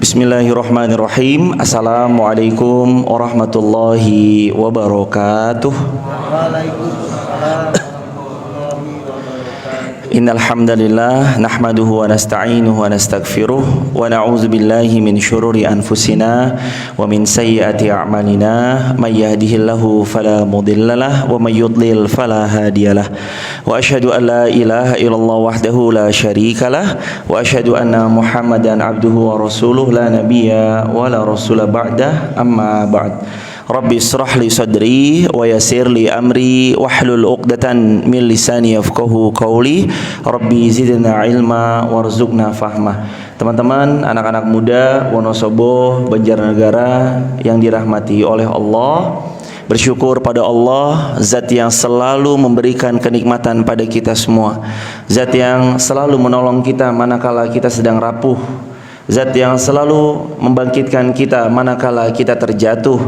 Bismillahirrahmanirrahim. Assalamualaikum warahmatullahi wabarakatuh. Waalaikumsalam. Innal hamdalillah nahmaduhu wa nasta'inuhu wa nastaghfiruh wa na'udzu billahi min syururi anfusina wa min sayyiati a'malina may yahdihillahu fala mudhillalah wa may yudlil fala hadiyalah wa asyhadu an la ilaha illallah wahdahu la syarikalah wa asyhadu anna Muhammadan abduhu wa rasuluh la nabiyya wa la rasula ba'dah amma ba'd. Rabbi israh li sadri wa yassir li amri wahlul 'uqdatan min lisani yafqahu qawli. Rabbi zidna ilma warzuqna fahma. Teman-teman, anak-anak muda Wonosobo, Banjarnegara yang dirahmati oleh Allah, bersyukur pada Allah, zat yang selalu memberikan kenikmatan pada kita semua, zat yang selalu menolong kita manakala kita sedang rapuh, zat yang selalu membangkitkan kita manakala kita terjatuh,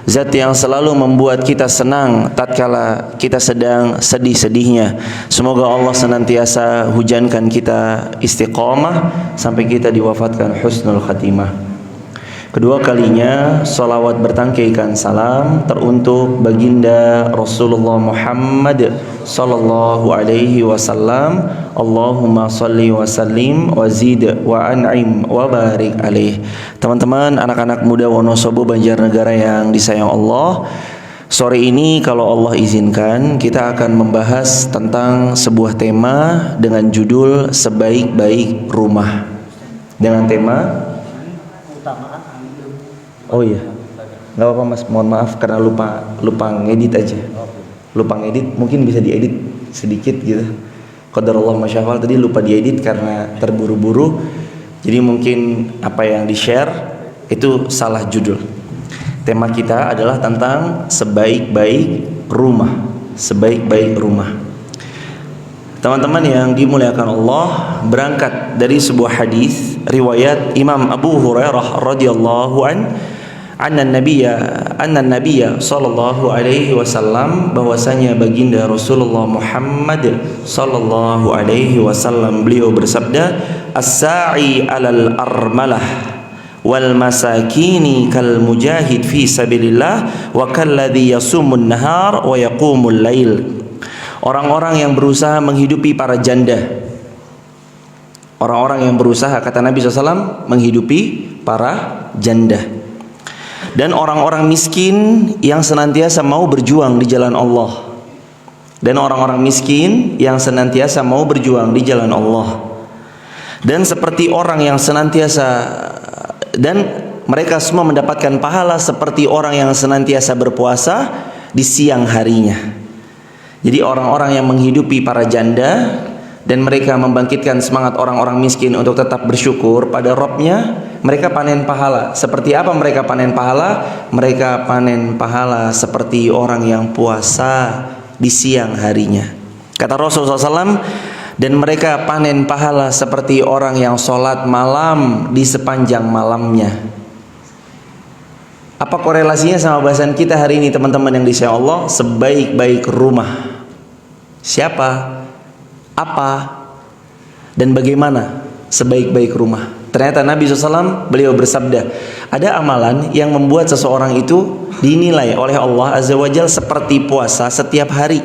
zat yang selalu membuat kita senang tatkala kita sedang sedih-sedihnya. Semoga Allah senantiasa hujankan kita istiqamah sampai kita diwafatkan husnul khatimah. Kedua kalinya salawat bertangkaikan salam teruntuk baginda Rasulullah Muhammad sallallahu alaihi wasallam. Allahumma salli wa sallim wa zid wa an'im wa barik alaih. Teman-teman, anak-anak muda Wonosobo, Banjarnegara yang disayang Allah, sore ini kalau Allah izinkan kita akan membahas tentang sebuah tema dengan judul sebaik-baik rumah. Dengan tema oh iya, nggak apa-apa mas, mohon maaf karena lupa ngedit aja, lupa ngedit, mungkin bisa diedit sedikit gitu. Qadarullah masyafal, tadi lupa diedit karena terburu-buru, jadi mungkin apa yang di share itu salah judul. Tema kita adalah tentang sebaik-baik rumah, sebaik-baik rumah. Teman-teman yang dimuliakan Allah, berangkat dari sebuah hadis riwayat Imam Abu Hurairah radhiyallahu anna nabiyya sallallahu alaihi wasallam, bahwasanya baginda Rasulullah Muhammad sallallahu alaihi wasallam beliau bersabda, as-sa'i 'alal armalah wal masakini kal mujahid fi sabilillah wa kalladhi yasumun nahar wa yaqumul lail. Orang-orang yang berusaha menghidupi para janda, orang-orang yang berusaha, kata Nabi SAW, menghidupi para janda, dan orang-orang miskin yang senantiasa mau berjuang di jalan Allah, dan orang-orang miskin yang senantiasa mau berjuang di jalan Allah, dan seperti orang yang senantiasa, dan mereka semua mendapatkan pahala seperti orang yang senantiasa berpuasa di siang harinya. Jadi orang-orang yang menghidupi para janda dan mereka membangkitkan semangat orang-orang miskin untuk tetap bersyukur pada Rabb-nya, mereka panen pahala. Seperti apa mereka panen pahala? Mereka panen pahala seperti orang yang puasa di siang harinya. Kata Rasulullah SAW, dan mereka panen pahala seperti orang yang sholat malam di sepanjang malamnya. Apa korelasinya sama bahasan kita hari ini, teman-teman yang disayang Allah? Sebaik-baik rumah. Siapa, apa, dan bagaimana sebaik-baik rumah? Ternyata Nabi SAW beliau bersabda, ada amalan yang membuat seseorang itu dinilai oleh Allah Azza wa Jalla seperti puasa setiap hari,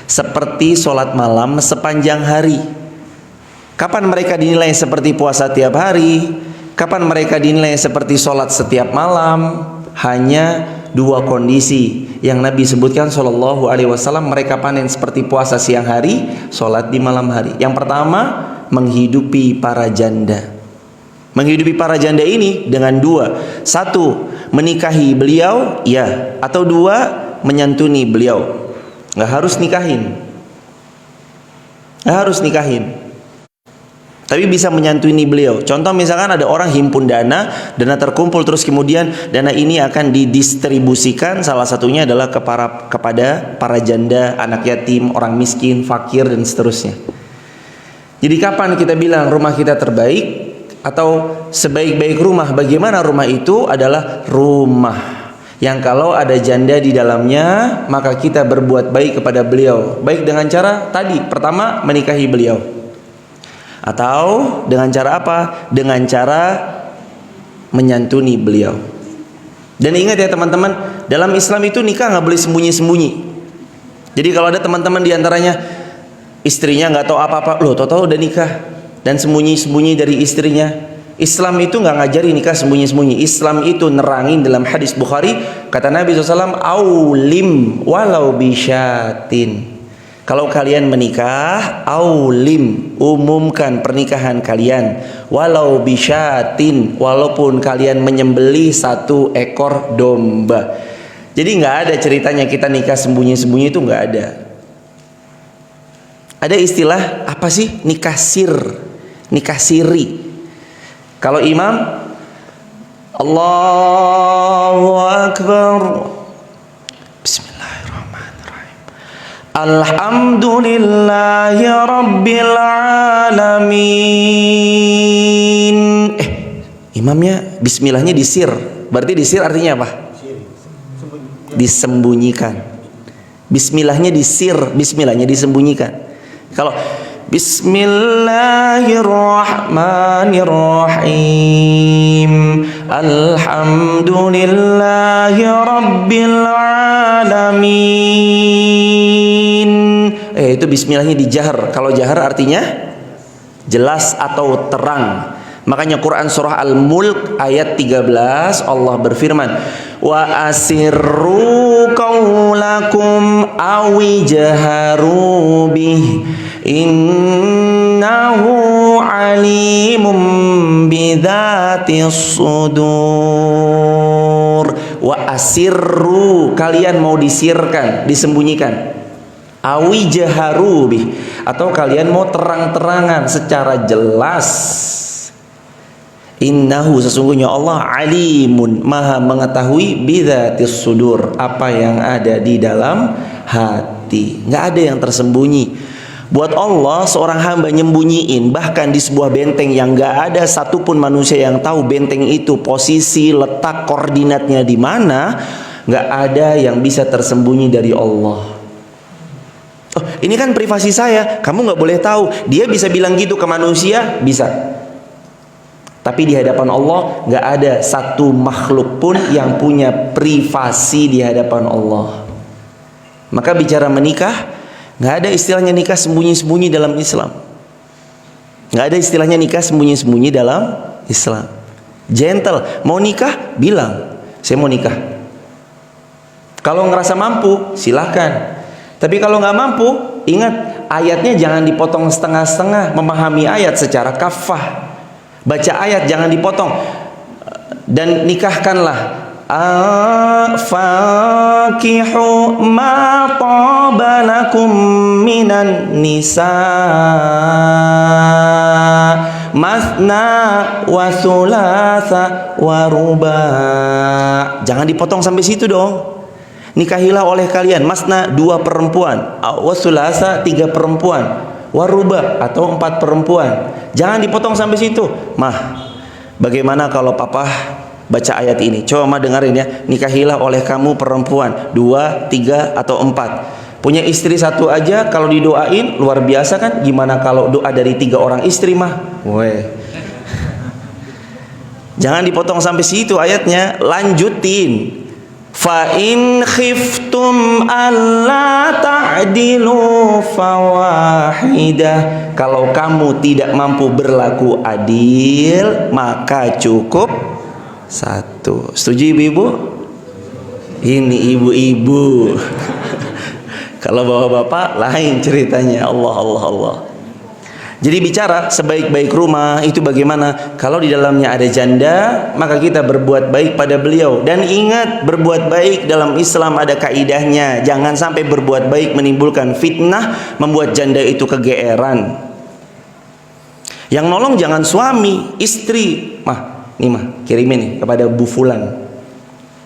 seperti sholat malam sepanjang hari. Kapan mereka dinilai seperti puasa tiap hari? Kapan mereka dinilai seperti sholat setiap malam? Hanya dua kondisi yang Nabi sebutkan sallallahu alaihi wasallam, mereka panen seperti puasa siang hari, sholat di malam hari. Yang pertama, menghidupi para janda. Menghidupi para janda ini dengan dua: satu, menikahi beliau, ya, atau dua, menyantuni beliau. Nggak harus nikahin, nggak harus nikahin, tapi bisa menyantuni beliau. Contoh misalkan ada orang himpun dana terkumpul, terus kemudian dana ini akan didistribusikan, salah satunya adalah kepada para janda, anak yatim, orang miskin, fakir, dan seterusnya. Jadi kapan kita bilang rumah kita terbaik atau sebaik-baik rumah? Bagaimana rumah itu? Adalah rumah yang kalau ada janda di dalamnya, maka kita berbuat baik kepada beliau. Baik dengan cara tadi, pertama menikahi beliau. Atau dengan cara apa? Dengan cara menyantuni beliau. Dan ingat ya teman-teman, dalam Islam itu nikah nggak boleh sembunyi-sembunyi. Jadi kalau ada teman-teman diantaranya istrinya nggak tahu apa-apa, loh tahu-tahu udah nikah dan sembunyi-sembunyi dari istrinya. Islam itu nggak ngajari nikah sembunyi-sembunyi. Islam itu nerangin dalam hadis Bukhari, kata Nabi SAW, aulim walau bisyatin. Kalau kalian menikah, aulim, umumkan pernikahan kalian, walau bisyatin, walaupun kalian menyembelih 1 ekor domba. Jadi nggak ada ceritanya kita nikah sembunyi-sembunyi, itu nggak ada. Ada istilah apa sih? Nikah sir, nikah siri. Kalau imam, Allahu Akbar, Bismillahirrahmanirrahim, Alhamdulillahi Rabbil Alamin. Imamnya bismillahnya disir. Berarti disir artinya apa? Disembunyikan. Bismillahnya disir, bismillahnya disembunyikan. Kalau Bismillahirrahmanirrahim, Alhamdulillahi Rabbil Alamin. Itu bismillahnya dijahar. Kalau jahar artinya jelas atau terang. Makanya Quran surah Al-Mulk ayat 13 Allah berfirman, wa asirru qaulakum awi jaharu bih innahu alimum bidzatis sudur. Wa asirru, kalian mau disirkan, disembunyikan. Awi jaharu bih, atau kalian mau terang-terangan secara jelas. Innahu, sesungguhnya Allah alimun, maha mengetahui bidzatis sudur, apa yang ada di dalam hati. Nggak ada yang tersembunyi. Buat Allah, seorang hamba nyembunyiin bahkan di sebuah benteng yang nggak ada satupun manusia yang tahu benteng itu posisi, letak, koordinatnya di mana, nggak ada yang bisa tersembunyi dari Allah. Oh, ini kan privasi saya, kamu nggak boleh tahu. Dia bisa bilang gitu ke manusia, bisa. Tapi di hadapan Allah nggak ada satu makhluk pun yang punya privasi di hadapan Allah. Maka bicara menikah, nggak ada istilahnya nikah sembunyi-sembunyi dalam Islam. Nggak ada istilahnya nikah sembunyi-sembunyi dalam Islam. Gentle, mau nikah bilang, saya mau nikah. Kalau ngerasa mampu, silahkan. Tapi kalau nggak mampu, ingat ayatnya jangan dipotong setengah-setengah. Memahami ayat secara kafah. Baca ayat jangan dipotong. Dan nikahkanlah. Fakihu ma taba lakum minan nisa masna wa thulatha wa ruba'. Jangan dipotong sampai situ dong. Nikahilah oleh kalian masna 2 perempuan, wa thulatha 3 perempuan, waruba atau 4 perempuan. Jangan dipotong sampai situ. Mah, bagaimana kalau papa baca ayat ini? Coba mah dengerin ya. Nikahilah oleh kamu perempuan 2, 3 atau 4. Punya istri 1 aja kalau didoain luar biasa kan? Gimana kalau doa dari 3 orang istri mah? Weh. Jangan dipotong sampai situ ayatnya. Lanjutin. Fa in khiftum alla ta'dilu fawahidah. Kalau kamu tidak mampu berlaku adil, maka cukup 1. Setuju ibu-ibu? Ini ibu-ibu. Kalau bapak-bapak lain ceritanya. Allah. Jadi bicara sebaik-baik rumah itu bagaimana? Kalau di dalamnya ada janda, maka kita berbuat baik pada beliau. Dan ingat, berbuat baik dalam Islam ada kaidahnya. Jangan sampai berbuat baik menimbulkan fitnah, membuat janda itu kegeeran. Yang nolong jangan suami, istri. Mah, nih mah, kirimin nih kepada Bu Fulan.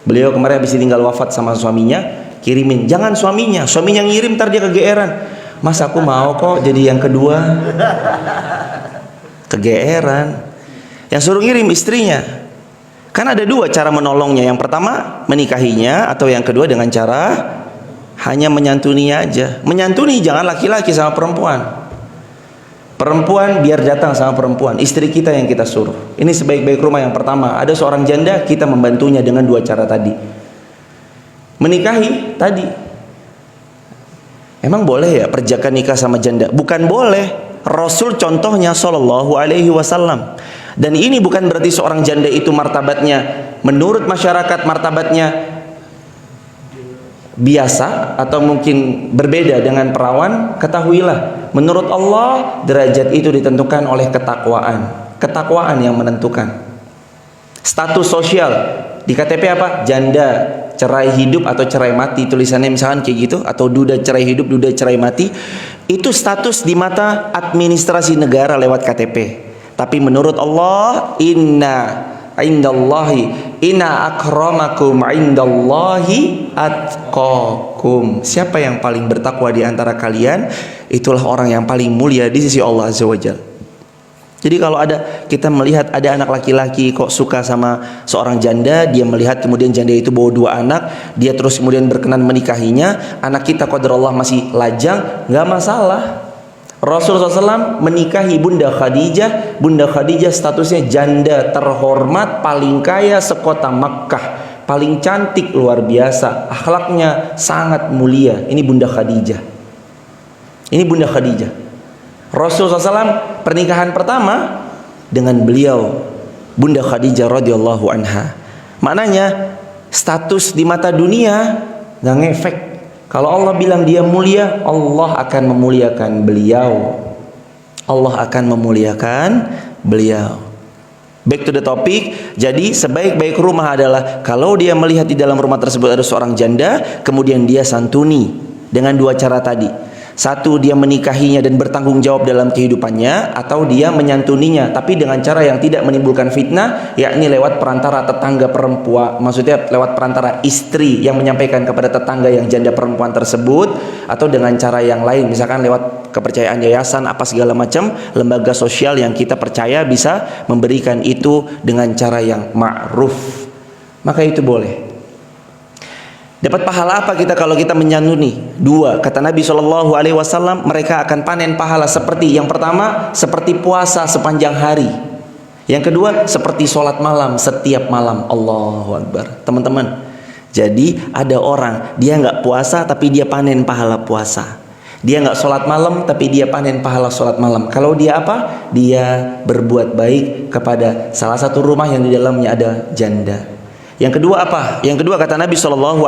Beliau kemarin habis tinggal wafat sama suaminya, kirimin. Jangan suaminya ngirim, ntar dia kegeeran. Mas, aku mau kok jadi yang kedua. Kegeeran. Yang suruh ngirim istrinya. Kan ada 2 cara menolongnya. Yang pertama menikahinya, atau yang kedua dengan cara hanya menyantuninya aja. Menyantuni, jangan laki-laki sama perempuan. Perempuan biar datang sama perempuan, istri kita yang kita suruh. Ini sebaik-baik rumah yang pertama. Ada seorang janda, kita membantunya dengan dua cara tadi. Menikahi tadi. Emang boleh ya perjakan nikah sama janda? Bukan boleh. Rasul contohnya sallallahu alaihi wasallam. Dan ini bukan berarti seorang janda itu martabatnya menurut masyarakat martabatnya biasa atau mungkin berbeda dengan perawan. Ketahuilah, menurut Allah derajat itu ditentukan oleh ketakwaan yang menentukan. Status sosial di KTP apa? Janda, cerai hidup atau cerai mati, tulisannya misalkan kayak gitu, atau duda cerai hidup, duda cerai mati. Itu status di mata administrasi negara lewat KTP. Tapi menurut Allah, inna akramakum indallahi atqakum. Siapa yang paling bertakwa di antara kalian, itulah orang yang paling mulia di sisi Allah Azza wa Jalla. Jadi kalau kita melihat ada anak laki-laki kok suka sama seorang janda, dia melihat kemudian janda itu bawa dua anak, dia terus kemudian berkenan menikahinya, anak kita qadarullah masih lajang, nggak masalah. Rasulullah SAW menikahi Bunda Khadijah. Bunda Khadijah statusnya janda terhormat, paling kaya sekota Makkah, paling cantik luar biasa, akhlaknya sangat mulia. Ini Bunda Khadijah. Ini Bunda Khadijah. Rasulullah SAW pernikahan pertama dengan beliau, Bunda Khadijah radhiyallahu anha. Maknanya status di mata dunia nggak ngefek. Kalau Allah bilang dia mulia, Allah akan memuliakan beliau. Allah akan memuliakan beliau. Back to the topic. Jadi sebaik-baik rumah adalah kalau dia melihat di dalam rumah tersebut ada seorang janda, kemudian dia santuni dengan dua cara tadi. Satu, dia menikahinya dan bertanggung jawab dalam kehidupannya, atau dia menyantuninya tapi dengan cara yang tidak menimbulkan fitnah, yakni lewat perantara tetangga perempuan, maksudnya lewat perantara istri yang menyampaikan kepada tetangga yang janda perempuan tersebut, atau dengan cara yang lain, misalkan lewat kepercayaan yayasan apa segala macam, lembaga sosial yang kita percaya bisa memberikan itu dengan cara yang ma'ruf, maka itu boleh. Dapat pahala apa kita kalau kita menyantuni? Dua, kata Nabi SAW, mereka akan panen pahala seperti yang pertama, seperti puasa sepanjang hari. Yang kedua, seperti sholat malam setiap malam. Allahu Akbar. Teman-teman, jadi ada orang dia nggak puasa tapi dia panen pahala puasa. Dia nggak sholat malam tapi dia panen pahala sholat malam. Kalau dia apa? Dia berbuat baik kepada salah satu rumah yang di dalamnya ada janda. Yang kedua apa? Yang kedua kata Nabi SAW,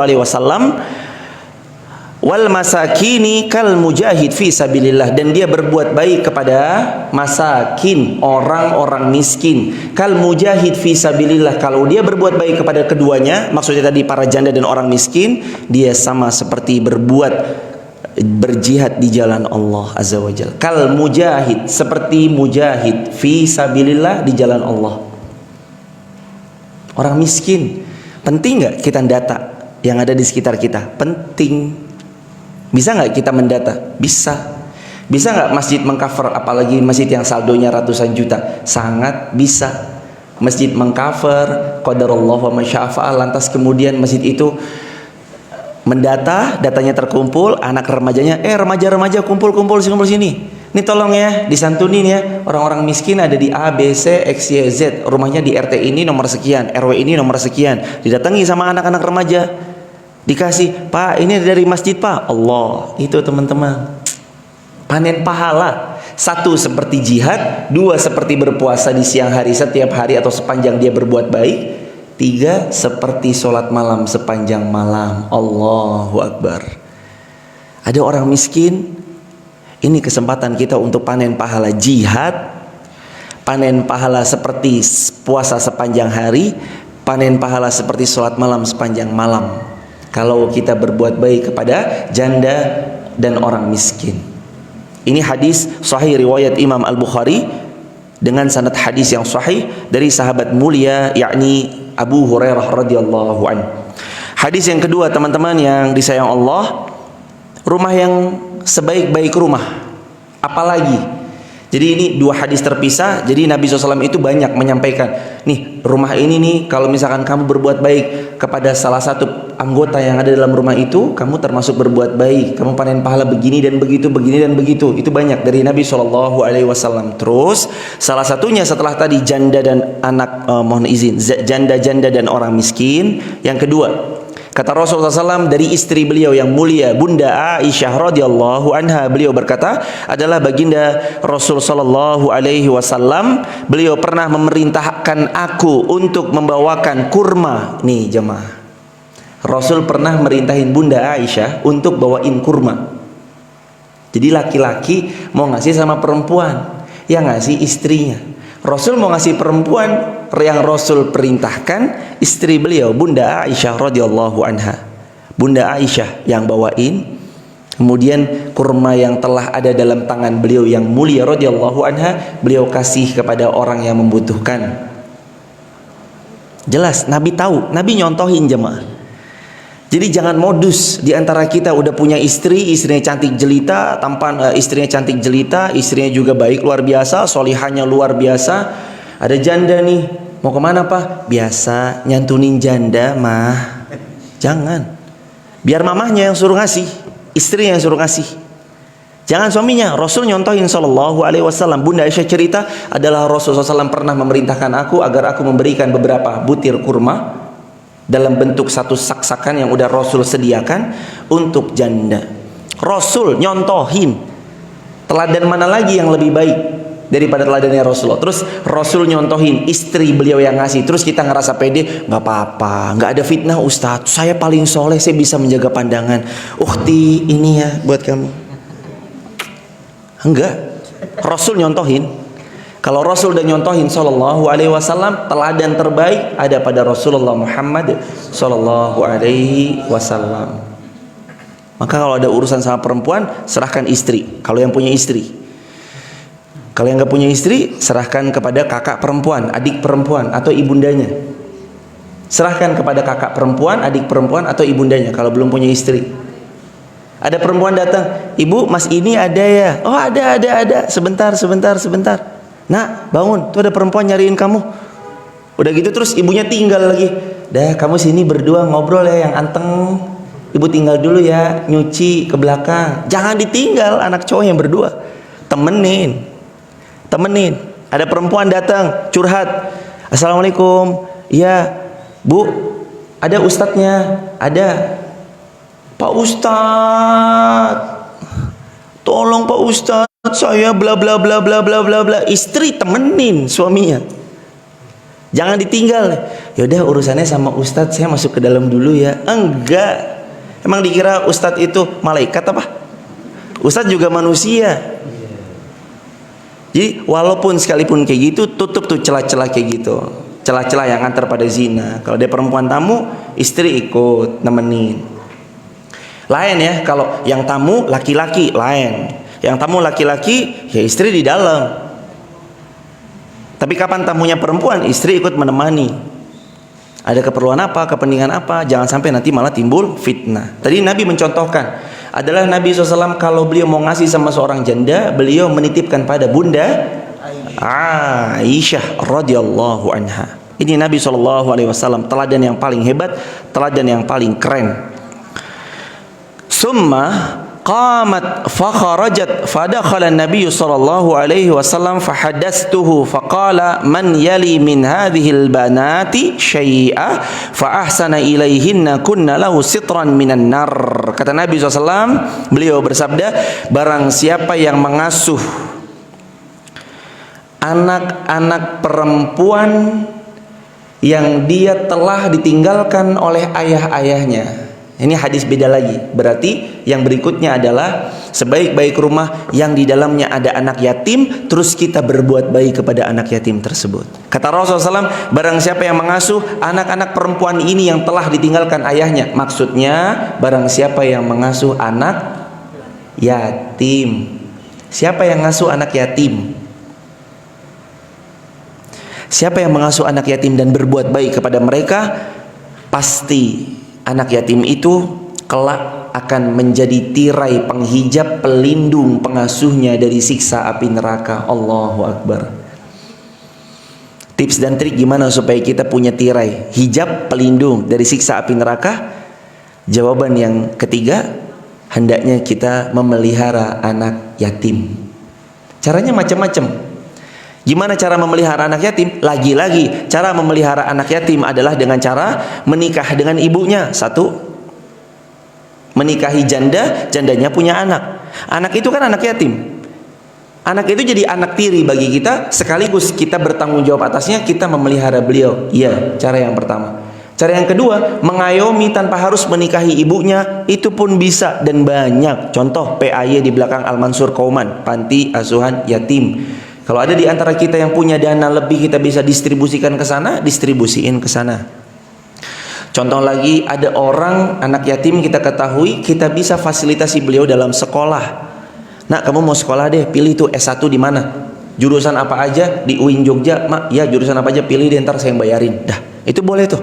wal masakini kal mujahid fi sabilillah, dan dia berbuat baik kepada masakin, orang-orang miskin, kal mujahid fi sabilillah. Kalau dia berbuat baik kepada keduanya, maksudnya tadi para janda dan orang miskin, dia sama seperti berjihad di jalan Allah Azza wa Jalla. Kal mujahid, seperti mujahid fi sabilillah, di jalan Allah. Orang miskin, penting nggak kita data yang ada di sekitar kita? Penting. Bisa nggak kita mendata? Bisa. Bisa nggak masjid mengcover, apalagi masjid yang saldonya ratusan juta? Sangat bisa. Masjid mengcover, qadarullah wa masya'afa'al, lantas kemudian masjid itu mendata, datanya terkumpul, anak remajanya, remaja-remaja kumpul sini. Ini tolong ya, disantunin ya, orang-orang miskin ada di A, B, C, X, Y, Z. Rumahnya di RT ini nomor sekian, RW ini nomor sekian. Didatangi sama anak-anak remaja, dikasih, Pak ini dari masjid Pak. Allah, itu teman-teman, panen pahala. Satu, seperti jihad. Dua, seperti berpuasa di siang hari setiap hari atau sepanjang dia berbuat baik. Tiga, seperti sholat malam sepanjang malam. Allahu Akbar. Ada orang miskin, ini kesempatan kita untuk panen pahala jihad, panen pahala seperti puasa sepanjang hari, panen pahala seperti sholat malam sepanjang malam. Kalau kita berbuat baik kepada janda dan orang miskin. Ini hadis sahih riwayat Imam Al-Bukhari dengan sanad hadis yang sahih dari sahabat mulia, yakni Abu Hurairah radhiyallahu anhu. Hadis yang kedua teman-teman yang disayang Allah, rumah yang sebaik-baik rumah, apalagi Jadi ini dua hadis terpisah. Jadi Nabi SAW itu banyak menyampaikan, nih rumah ini nih, kalau misalkan kamu berbuat baik kepada salah satu anggota yang ada dalam rumah itu, kamu termasuk berbuat baik, kamu panen pahala begini dan begitu, begini dan begitu. Itu banyak dari Nabi SAW. Terus salah satunya setelah tadi janda dan anak, mohon izin, janda-janda dan orang miskin. Yang kedua, kata Rasulullah SAW dari istri beliau yang mulia, Bunda Aisyah radhiyallahu anha, beliau berkata, adalah baginda Rasul sallallahu alaihi wasallam, beliau pernah memerintahkan aku untuk membawakan kurma. Nih jemaah, Rasul pernah merintahin Bunda Aisyah untuk bawain kurma. Jadi laki-laki mau ngasih sama perempuan, yang ngasih istrinya. Rasul mau ngasih perempuan, yang Rasul perintahkan istri beliau Bunda Aisyah radhiyallahu anha. Bunda Aisyah yang bawain, kemudian kurma yang telah ada dalam tangan beliau yang mulia radhiyallahu anha, beliau kasih kepada orang yang membutuhkan. Jelas Nabi tahu, Nabi nyontohin jemaah. Jadi jangan modus di antara kita udah punya istri, istrinya cantik jelita, tampan, istrinya cantik jelita, istrinya juga baik luar biasa, solihahnya luar biasa. Ada janda nih, mau kemana Pak? Biasa nyantunin janda mah. Jangan. Biar mamahnya yang suruh ngasih, istrinya yang suruh ngasih. Jangan suaminya. Rasul nyontohin sallallahu alaihi wasallam. Bunda Aisyah cerita, adalah Rasul SAW pernah memerintahkan aku agar aku memberikan beberapa butir kurma dalam bentuk satu saksakan yang udah Rasul sediakan untuk janda. Rasul nyontohin. Teladan mana lagi yang lebih baik daripada teladannya Rasulullah? Terus Rasul nyontohin, istri beliau yang ngasih. Terus kita ngerasa pede, nggak apa-apa, nggak ada fitnah Ustadz, saya paling soleh, saya bisa menjaga pandangan. Ukhti, ini ya buat kamu. Enggak. Rasul nyontohin. Kalau Rasul udah nyontohin sallallahu alaihi wasallam, teladan terbaik ada pada Rasulullah Muhammad sallallahu alaihi wasallam. Maka kalau ada urusan sama perempuan, serahkan istri. Kalau yang punya istri. Kalau yang nggak punya istri, serahkan kepada kakak perempuan, adik perempuan atau ibundanya. Serahkan kepada kakak perempuan, adik perempuan atau ibundanya kalau belum punya istri. Ada perempuan datang, "Ibu, Mas ini ada ya?" "Oh, ada. Sebentar. Nak, bangun, tuh ada perempuan nyariin kamu." Udah gitu terus ibunya tinggal lagi. "Dah, kamu sini berdua ngobrol ya yang anteng. Ibu tinggal dulu ya, nyuci ke belakang." Jangan ditinggal anak cowok yang berdua. Temenin. Ada perempuan datang curhat, "Assalamualaikum." "Iya, Bu, ada ustadznya." "Ada." "Pak Ustadz, tolong Pak Ustadz, saya bla bla bla bla bla bla bla." Istri temenin suaminya. Jangan ditinggal. "Yaudah urusannya sama Ustadz, saya masuk ke dalam dulu ya." Enggak. Emang dikira Ustadz itu malaikat apa? Ustadz juga manusia. Jadi walaupun sekalipun kayak gitu, tutup tuh celah-celah kayak gitu, celah-celah yang antar pada zina. Kalau dia perempuan tamu, istri ikut nemenin. Lain ya, kalau yang tamu laki-laki lain. Yang tamu laki-laki, ya istri di dalam. Tapi kapan tamunya perempuan, istri ikut menemani. Ada keperluan apa, kepentingan apa, jangan sampai nanti malah timbul fitnah. Tadi Nabi mencontohkan, adalah Nabi SAW kalau beliau mau ngasih sama seorang janda, beliau menitipkan pada Bunda Aisyah radhiyallahu anha. Ini Nabi SAW, teladan yang paling hebat, teladan yang paling keren. Summa qamat fakharajat fadakhala an-nabiy sallallahu alaihi wasallam fahaddatstuhu faqala man yali min hadhihi al-banati syai'a fa ahsana ilaihinna kunna lahu sitran minan nar. Kata Nabi SAW, beliau bersabda, barang siapa yang mengasuh anak-anak perempuan yang dia telah ditinggalkan oleh ayah-ayahnya. Ini hadis beda lagi. Berarti yang berikutnya adalah sebaik-baik rumah yang di dalamnya ada anak yatim, terus kita berbuat baik kepada anak yatim tersebut. Kata Rasulullah SAW, barang siapa yang mengasuh anak-anak perempuan ini yang telah ditinggalkan ayahnya. Maksudnya barang siapa yang mengasuh anak yatim. Siapa yang mengasuh anak yatim? Siapa yang mengasuh anak yatim dan berbuat baik kepada mereka, pasti anak yatim itu kelak akan menjadi tirai penghijab, pelindung, pengasuhnya dari siksa api neraka. Allahu Akbar. Tips dan trik gimana supaya kita punya tirai, hijab, pelindung dari siksa api neraka? Jawaban yang ketiga, hendaknya kita memelihara anak yatim. Caranya macam-macam. Gimana cara memelihara anak yatim? Lagi-lagi, cara memelihara anak yatim adalah dengan cara menikah dengan ibunya. Satu, menikahi janda, jandanya punya anak. Anak itu kan anak yatim. Anak itu jadi anak tiri bagi kita, sekaligus kita bertanggung jawab atasnya, kita memelihara beliau. Iya, cara yang pertama. Cara yang kedua, mengayomi tanpa harus menikahi ibunya, itu pun bisa dan banyak. Contoh PAY di belakang Al-Mansur Kauman, panti asuhan yatim. Kalau ada di antara kita yang punya dana lebih, kita bisa distribusikan ke sana, distribusiin ke sana. Contoh lagi, ada orang anak yatim kita ketahui, kita bisa fasilitasi beliau dalam sekolah. Nak, kamu mau sekolah deh, pilih tuh S1 di mana? Jurusan apa aja di UIN Jogja? Mak, ya jurusan apa aja pilih deh, ntar saya yang bayarin. Dah, itu boleh tuh.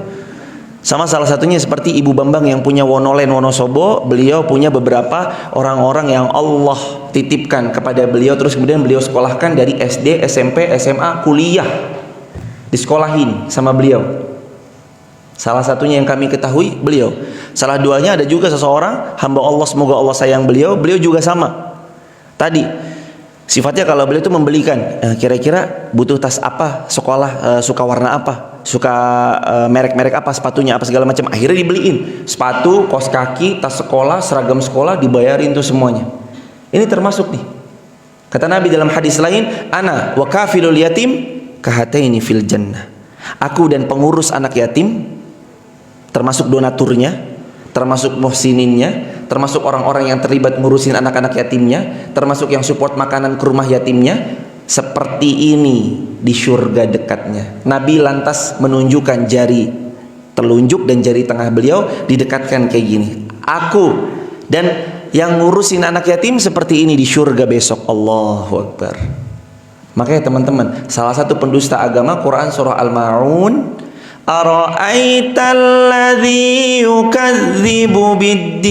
Sama salah satunya seperti Ibu Bambang yang punya Wonolen Wonosobo, beliau punya beberapa orang-orang yang Allah titipkan kepada beliau, terus kemudian beliau sekolahkan dari SD, SMP, SMA, kuliah, disekolahin sama beliau. Salah satunya yang kami ketahui beliau. Salah duanya ada juga seseorang hamba Allah, semoga Allah sayang beliau, beliau juga sama. Tadi sifatnya kalau beliau itu membelikan, kira-kira butuh tas apa, sekolah suka warna apa, suka merek-merek apa, sepatunya apa segala macam, akhirnya dibeliin sepatu, kaos kaki, tas sekolah, seragam sekolah, dibayarin tuh semuanya. Ini termasuk nih, kata Nabi dalam hadis lain, ana wa kafilul yatim kahataini fil jannah. Aku dan pengurus anak yatim, termasuk donaturnya, termasuk muhsininnya, termasuk orang-orang yang terlibat ngurusin anak-anak yatimnya, termasuk yang support makanan ke rumah yatimnya, seperti ini di surga dekatnya. Nabi lantas menunjukkan jari telunjuk dan jari tengah beliau, didekatkan kayak gini. Aku dan yang ngurusin anak yatim seperti ini di surga besok. Allahu Akbar. Makanya teman-teman, salah satu pendusta agama, Quran surah Al-Ma'un, ara'aital ladzi yukadzibu biddin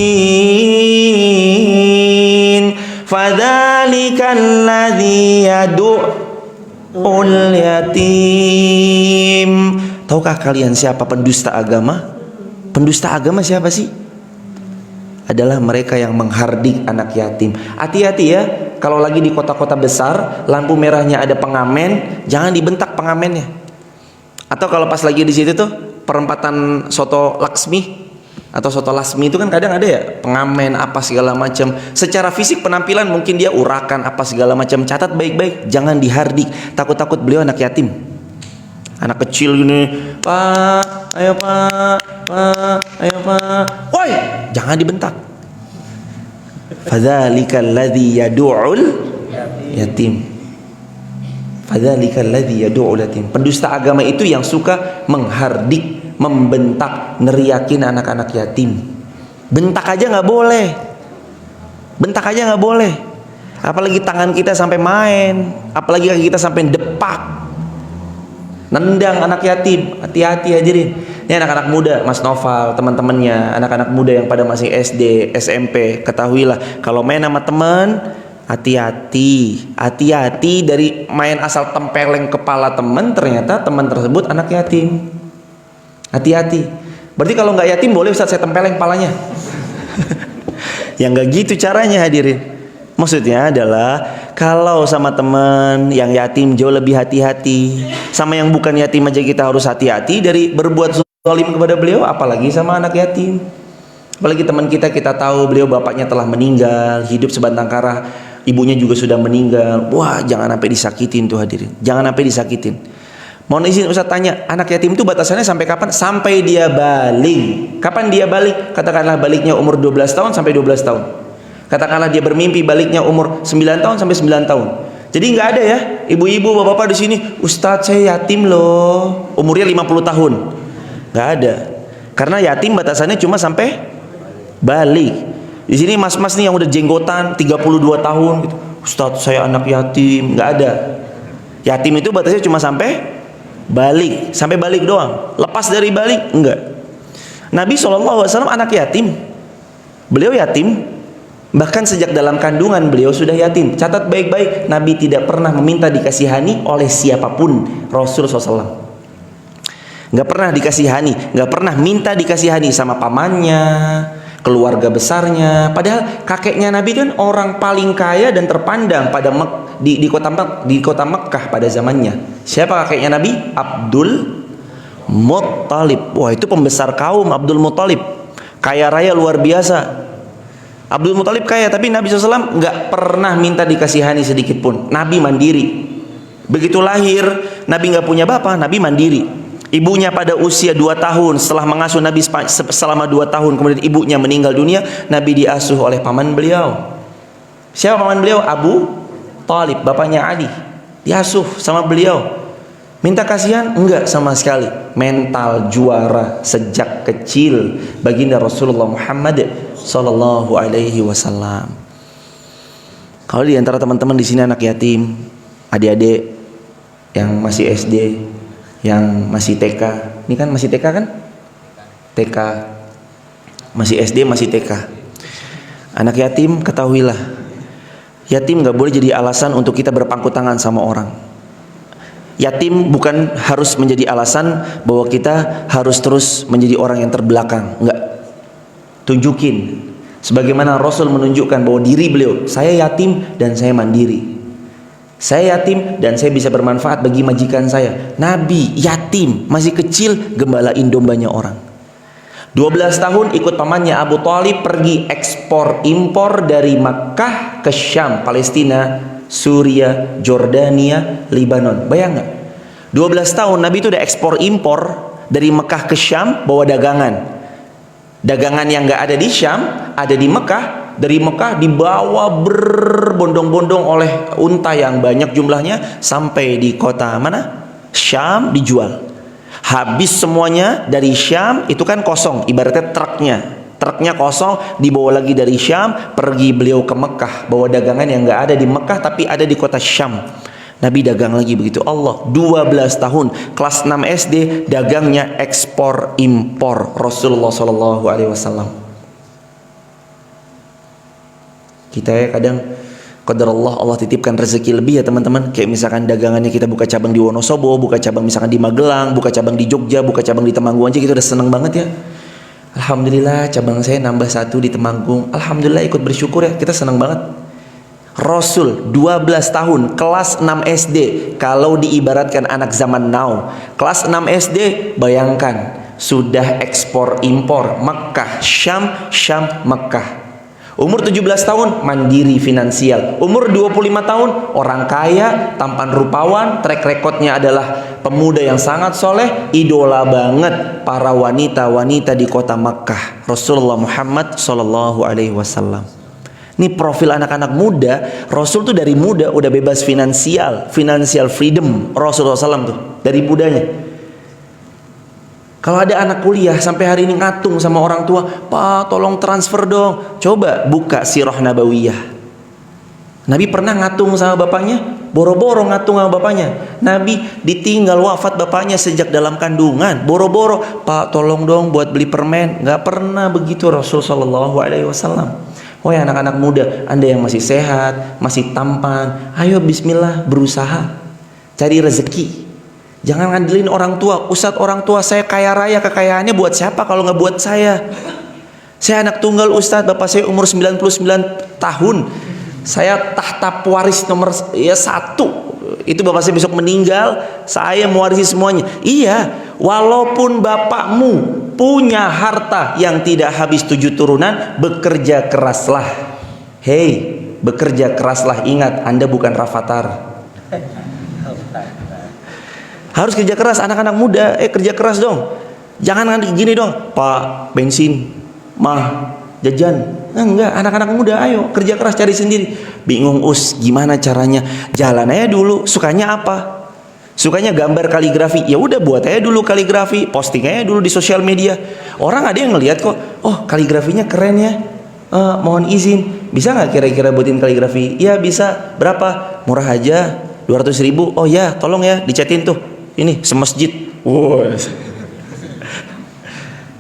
fadzalikal ladzi yad'ul yatim. Tahukah kalian siapa pendusta agama? Pendusta agama siapa sih? Adalah mereka yang menghardik anak yatim. Hati-hati ya, kalau lagi di kota-kota besar, lampu merahnya ada pengamen, jangan dibentak pengamennya. Atau kalau pas lagi di situ tuh perempatan soto Laksmi atau soto Lasmi itu kan kadang ada ya pengamen apa segala macam. Secara fisik penampilan mungkin dia urakan apa segala macam. Catat baik-baik, jangan dihardik. Takut-takut beliau anak yatim, anak kecil gini, Pak, ayo Pak, Pak, ayo Pak, woi, jangan dibentak. Fadzalikal ladzi yad'ul yatim. Fadzalikal ladzi yad'ul yatim. Pendusta agama itu yang suka menghardik, membentak, neriakin anak-anak yatim. Bentak aja nggak boleh. Bentak aja nggak boleh. Apalagi tangan kita sampai main, apalagi kaki kita sampai depak, nendang anak yatim. Hati-hati hadirin. Ini anak-anak muda, Mas Noval, teman-temannya, anak-anak muda yang pada masih SD, SMP, ketahuilah kalau main sama teman, hati-hati. Hati-hati dari main asal tempeleng kepala teman, ternyata teman tersebut anak yatim. Hati-hati. Berarti kalau nggak yatim boleh Ustaz saya tempeleng kepalanya. Ya nggak gitu caranya hadirin. Maksudnya adalah kalau sama teman yang yatim jauh lebih hati-hati. Sama yang bukan yatim aja kita harus hati-hati dari berbuat zalim kepada beliau, apalagi sama anak yatim. Apalagi teman kita tahu beliau bapaknya telah meninggal, hidup sebatang kara, ibunya juga sudah meninggal. Wah, jangan sampai disakitin tuh hadirin. Jangan sampai disakitin. Mohon izin Ustaz tanya, anak yatim itu batasannya sampai kapan? Sampai dia balik. Kapan dia balik? Katakanlah baliknya umur 12 tahun sampai 12 tahun. Katakanlah dia bermimpi baliknya umur 9 tahun sampai 9 tahun. Jadi nggak ada ya, ibu-ibu, bapak-bapak di sini, Ustadz saya yatim loh, umurnya 50 tahun. Nggak ada. Karena yatim batasannya cuma sampai balik. Di sini mas-mas nih yang udah jenggotan 32 tahun gitu. Ustadz saya anak yatim, nggak ada. Yatim itu batasnya cuma sampai balik, sampai balik doang. Lepas dari balik enggak. Nabi SAW anak yatim. Beliau yatim, bahkan sejak dalam kandungan beliau sudah yatim. Catat baik-baik, Nabi tidak pernah meminta dikasihani oleh siapapun. Rasul SAW nggak pernah dikasihani, nggak pernah minta dikasihani sama pamannya, keluarga besarnya. Padahal kakeknya Nabi kan orang paling kaya dan terpandang pada di kota Mekkah pada zamannya. Siapa kakeknya Nabi? Abdul Muttalib. Wah, itu pembesar kaum Abdul Muttalib, kaya raya luar biasa. Abdul Muttalib kaya, tapi Nabi SAW nggak pernah minta dikasihani sedikit pun. Nabi mandiri. Begitu lahir, Nabi nggak punya bapak, Nabi mandiri. Ibunya pada usia 2 tahun, setelah mengasuh Nabi selama 2 tahun, kemudian ibunya meninggal dunia, Nabi diasuh oleh paman beliau. Siapa paman beliau? Abu Talib, bapaknya Ali. Diasuh sama beliau. Minta kasihan? Enggak sama sekali. Mental juara sejak kecil baginda Rasulullah Muhammad Sallallahu Alaihi Wasallam. Kalau di antara teman-teman di sini anak yatim, adik-adik yang masih SD, yang masih TK, ini kan masih TK kan? TK, masih SD, masih TK. Anak yatim, ketahuilah, yatim gak boleh jadi alasan untuk kita berpangku tangan sama orang. Yatim bukan harus menjadi alasan bahwa kita harus terus menjadi orang yang terbelakang. Enggak. Tunjukin. Sebagaimana Rasul menunjukkan bahwa diri beliau, saya yatim dan saya mandiri. Saya yatim dan saya bisa bermanfaat bagi majikan saya. Nabi yatim, masih kecil, gembalain dombanya orang. 12 tahun ikut pamannya Abu Talib pergi ekspor impor dari Makkah ke Syam, Palestina, Suria, Jordania, Lebanon. Bayang nggak? 12 tahun Nabi itu udah ekspor impor dari Mekah ke Syam, bawa dagangan. Dagangan yang nggak ada di Syam, ada di Mekah. Dari Mekah dibawa berbondong-bondong oleh unta yang banyak jumlahnya sampai di kota mana? Syam, dijual. Habis semuanya dari Syam, itu kan kosong, ibaratnya truknya kosong, dibawa lagi dari Syam, pergi beliau ke Mekah, bawa dagangan yang nggak ada di Mekah tapi ada di kota Syam. Nabi dagang lagi begitu. Allah, 12 tahun, kelas 6 SD, dagangnya ekspor impor Rasulullah Sallallahu Alaihi Wasallam. Kita ya kadang qadarullah, Allah titipkan rezeki lebih ya teman-teman. Kayak misalkan dagangannya kita buka cabang di Wonosobo, buka cabang misalkan di Magelang, buka cabang di Jogja, buka cabang di Temanggung aja, kita udah seneng banget ya. Alhamdulillah cabang saya nambah 1 di Temanggung. Alhamdulillah, ikut bersyukur ya, kita seneng banget. Rasul 12 tahun, kelas 6 SD. Kalau diibaratkan anak zaman now, kelas 6 SD, bayangkan sudah ekspor impor Makkah, Syam, Syam, Makkah. Umur 17 tahun mandiri finansial. Umur 25 tahun orang kaya, tampan rupawan, track recordnya adalah pemuda yang sangat soleh, idola banget para wanita-wanita di kota Makkah. Rasulullah Muhammad Sallallahu Alaihi Wasallam. Ini profil anak-anak muda. Rasul tuh dari muda udah bebas finansial, financial freedom. Rasulullah SAW tuh dari mudanya. Kalau ada anak kuliah sampai hari ini ngatung sama orang tua, Pak tolong transfer dong. Coba buka sirah nabawiyah. Nabi pernah ngatung sama bapaknya? Boro-boro ngatung sama bapaknya. Nabi ditinggal wafat bapaknya sejak dalam kandungan. Boro-boro, Pak tolong dong buat beli permen. Gak pernah begitu Rasul Sallallahu Alaihi Wasallam. Oh ya anak-anak muda, Anda yang masih sehat, masih tampan, ayo bismillah berusaha cari rezeki. Jangan ngandelin orang tua. Ustadz, orang tua saya kaya raya, kekayaannya buat siapa kalau nggak buat saya? Saya anak tunggal Ustadz, bapak saya umur 99 tahun. Saya tahta pewaris nomor 1. Itu bapak saya besok meninggal, saya mewarisi semuanya. Iya, walaupun bapakmu punya harta yang tidak habis 7 turunan, bekerja keraslah. Hei, bekerja keraslah. Ingat, Anda bukan Rafathar. Harus kerja keras, anak-anak muda, kerja keras dong. Jangan gini dong, Pak, bensin, mah, jajan. Enggak, anak-anak muda, ayo kerja keras, cari sendiri. Bingung gimana caranya? Jalan aja dulu. Sukanya apa? Sukanya gambar kaligrafi. Ya udah buat aja dulu kaligrafi, posting aja dulu di sosial media. Orang ada yang ngelihat kok, oh kaligrafinya keren ya. Mohon izin, bisa nggak kira-kira buatin kaligrafi? Ya bisa. Berapa? Murah aja, 200.000. Oh ya, tolong ya dicatin tuh. Ini semasjid. Wow.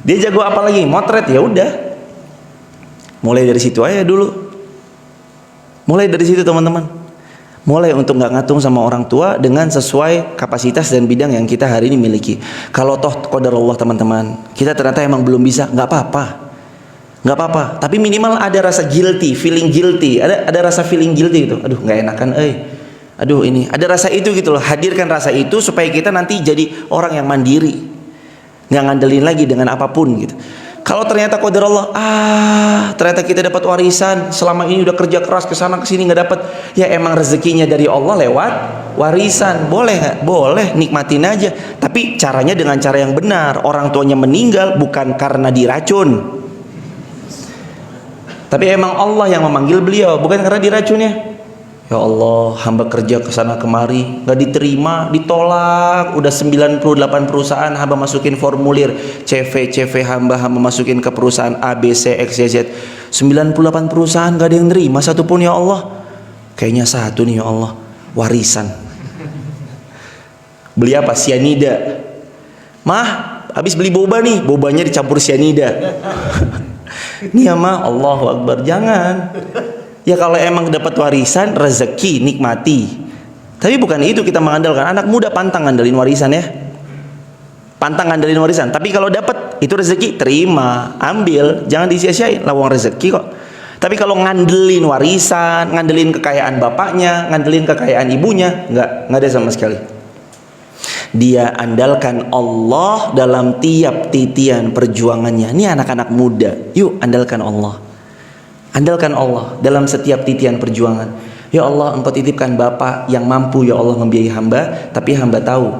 Dia jago apa lagi? Motret. Ya udah. Mulai dari situ aja dulu. Mulai dari situ teman-teman. Mulai untuk nggak ngatung sama orang tua dengan sesuai kapasitas dan bidang yang kita hari ini miliki. Kalau toh qadarullah teman-teman, kita ternyata emang belum bisa, nggak apa-apa. Nggak apa-apa, tapi minimal ada rasa guilty, feeling guilty, ada rasa feeling guilty gitu. Aduh nggak enakan, aduh ini, ada rasa itu gitu loh. Hadirkan rasa itu supaya kita nanti jadi orang yang mandiri, nggak ngandelin lagi dengan apapun gitu. Kalau ternyata qadar Allah, ternyata kita dapat warisan, selama ini udah kerja keras kesana kesini nggak dapat, ya emang rezekinya dari Allah lewat warisan, boleh nggak? Boleh, nikmatin aja. Tapi caranya dengan cara yang benar. Orang tuanya meninggal bukan karena diracun, tapi emang Allah yang memanggil beliau, bukan karena diracunnya. Ya Allah, hamba kerja kesana kemari nggak diterima, ditolak. Udah 98 perusahaan hamba masukin formulir CV hamba masukin ke perusahaan A, B, C, X, Y, Z. 98 perusahaan nggak ada yang nerima satupun ya Allah. Kayaknya satu nih ya Allah, warisan. Beli apa? Sianida. Mah, habis beli boba nih, bobanya dicampur sianida. Nih ya mah, Allahu Akbar, jangan. Ya kalau emang dapat warisan, rezeki, nikmati. Tapi bukan itu kita mengandalkan. Anak muda pantang ngandelin warisan ya. Pantang ngandelin warisan. Tapi kalau dapat itu rezeki, terima, ambil, jangan disia-siain. Lawang rezeki kok. Tapi kalau ngandelin warisan, ngandelin kekayaan bapaknya, ngandelin kekayaan ibunya, nggak ada sama sekali. Dia andalkan Allah dalam tiap titian perjuangannya. Ini anak-anak muda, yuk andalkan Allah. Andalkan Allah dalam setiap titian perjuangan. Ya Allah, Engkau titipkan Bapak yang mampu ya Allah membiayai hamba, tapi hamba tahu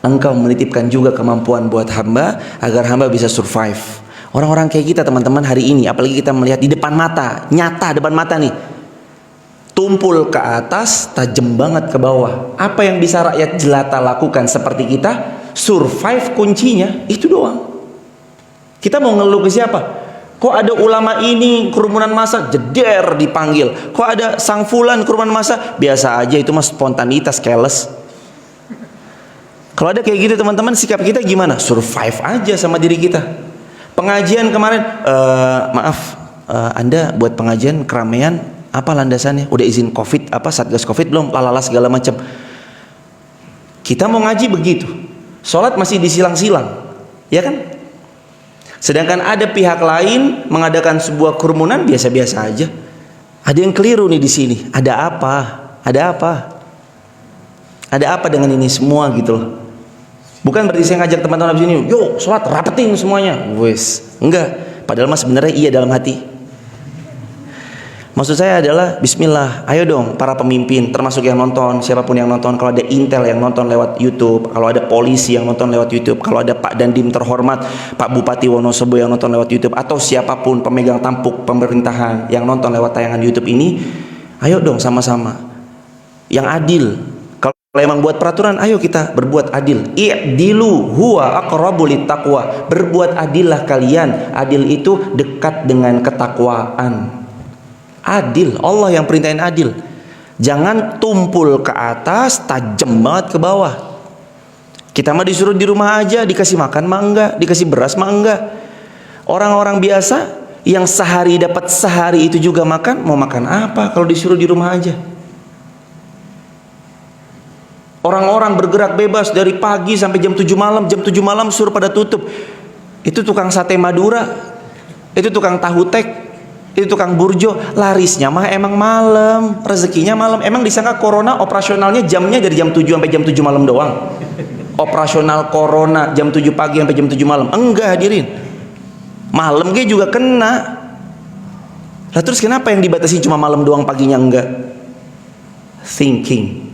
Engkau menitipkan juga kemampuan buat hamba agar hamba bisa survive. Orang-orang kayak kita teman-teman hari ini, apalagi kita melihat di depan mata, nyata depan mata nih, tumpul ke atas, tajam banget ke bawah. Apa yang bisa rakyat jelata lakukan seperti kita? Survive kuncinya, itu doang. Kita mau ngeluh ke siapa? Kok ada ulama ini kerumunan massa jeder dipanggil, kok ada sang fulan kerumunan massa, biasa aja, itu mah spontanitas, careless. Kalau ada kayak gitu teman-teman, sikap kita gimana? Survive aja sama diri kita. Pengajian kemarin, maaf, Anda buat pengajian keramaian apa landasannya? Udah izin COVID apa satgas COVID belum? Lalala segala macam. Kita mau ngaji begitu, sholat masih disilang-silang, ya kan? Sedangkan ada pihak lain mengadakan sebuah kerumunan biasa-biasa aja. Ada yang keliru nih di sini. Ada apa? Ada apa? Ada apa dengan ini semua gitu loh? Bukan berarti saya ngajak teman-teman di sini, yuk sholat rapetin semuanya. Wes, enggak. Padahal mas sebenarnya iya dalam hati. Maksud saya adalah bismillah, ayo dong para pemimpin, termasuk yang nonton, siapapun yang nonton, kalau ada intel yang nonton lewat YouTube, kalau ada polisi yang nonton lewat YouTube, kalau ada Pak Dandim terhormat, Pak Bupati Wonosobo yang nonton lewat YouTube, atau siapapun pemegang tampuk pemerintahan yang nonton lewat tayangan YouTube ini, ayo dong sama-sama yang adil. Kalau emang buat peraturan, ayo kita berbuat adil. I'dilu huwa aqrabu littaqwa. Berbuat adillah kalian. Adil itu dekat dengan ketakwaan. Adil, Allah yang perintahin adil. Jangan tumpul ke atas, tajam banget ke bawah. Kita mah disuruh di rumah aja, dikasih makan mah enggak, dikasih beras mah enggak. Orang-orang biasa yang sehari dapat sehari itu juga makan, mau makan apa kalau disuruh di rumah aja? Orang-orang bergerak bebas dari pagi sampai jam 7 malam, jam 7 malam suruh pada tutup. Itu tukang sate Madura, itu tukang tahu tek, itu tukang burjo, larisnya mah emang malam, rezekinya malam. Emang disangka corona operasionalnya jamnya dari jam 7 sampai jam 7 malam doang? Operasional corona jam 7 pagi sampai jam 7 malam? Enggak hadirin, malam gue juga kena. Lah terus kenapa yang dibatasi cuma malam doang, paginya enggak? Thinking.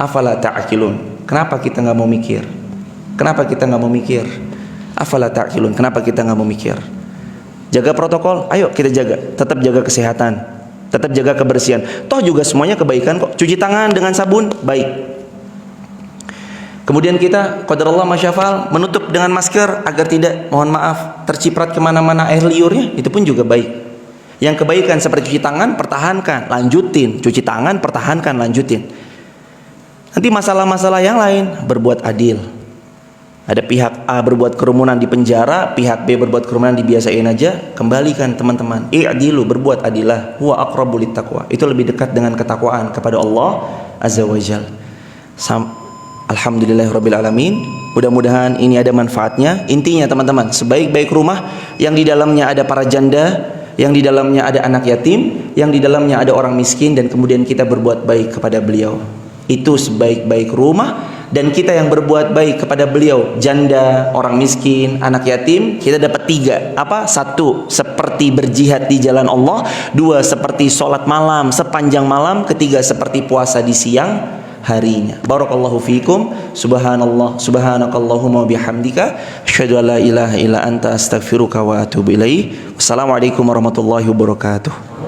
Afala ta'qilun. Kenapa kita nggak mau mikir? Kenapa kita nggak mau mikir? Afala ta'qilun. Kenapa kita nggak mau mikir? Jaga protokol, ayo kita jaga. Tetap jaga kesehatan, tetap jaga kebersihan. Toh juga semuanya kebaikan kok. Cuci tangan dengan sabun, baik. Kemudian kita qadarullah masyafal menutup dengan masker agar tidak, mohon maaf, terciprat kemana-mana air liurnya, itu pun juga baik. Yang kebaikan seperti cuci tangan, pertahankan, lanjutin. Cuci tangan, pertahankan, lanjutin. Nanti masalah-masalah yang lain, berbuat adil. Ada pihak A berbuat kerumunan di penjara, pihak B berbuat kerumunan dibiasain aja. Kembalikan teman-teman. I'dilu, berbuat adilah. Huwa aqrabu littaqwa. Itu lebih dekat dengan ketakwaan kepada Allah Azza wa Jalla. Alhamdulillahirabbil alamin. Mudah-mudahan ini ada manfaatnya. Intinya teman-teman, sebaik-baik rumah yang di dalamnya ada para janda, yang di dalamnya ada anak yatim, yang di dalamnya ada orang miskin, dan kemudian kita berbuat baik kepada beliau. Itu sebaik-baik rumah. Dan kita yang berbuat baik kepada beliau, janda, orang miskin, anak yatim, kita dapat 3. Apa? 1, seperti berjihad di jalan Allah. 2, seperti sholat malam sepanjang malam. 3, seperti puasa di siang harinya. Barakallahu fiikum. Subhanallah, subhanakallahumma bihamdika, asyhadu an la ilaha illa anta, astaghfiruka wa atubu ilaik. Wassalamualaikum warahmatullahi wabarakatuh.